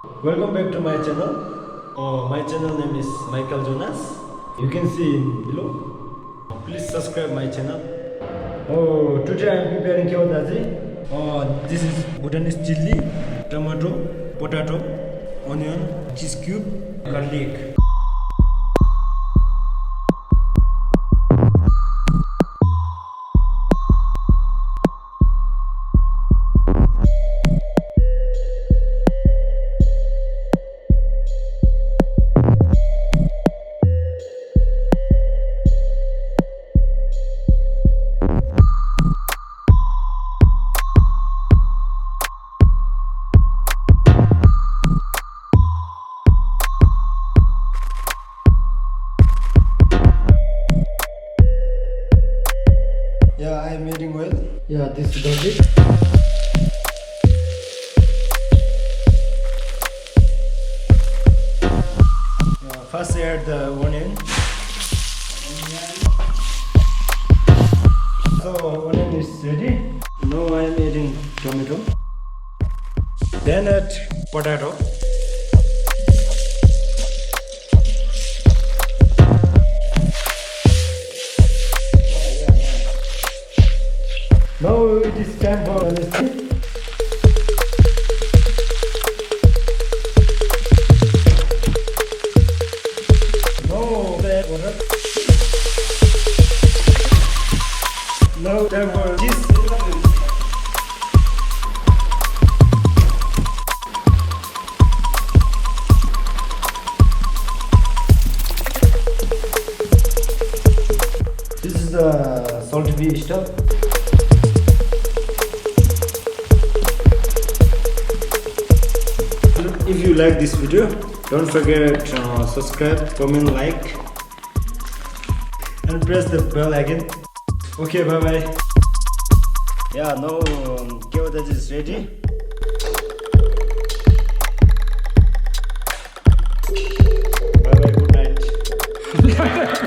Welcome back to my channel. My channel name is Michael Janas. You can see in below. Please subscribe my channel. Today I am preparing Kewa Datshi. This is Bhutanese chili, tomato, potato, onion, cheese cube, garlic. Yeah, I am adding oil. Yeah, this is garlic. First add the onion. So onion is ready. Now I am adding tomato. Then add potato. Now it is time for honesty. Now add water. Now time for cheese. This is the salty fish stuff. If you like this video, don't forget to subscribe, comment, like, and press the bell again. Okay, bye bye. Yeah, now Kewa Datshi is ready. Bye bye, good night.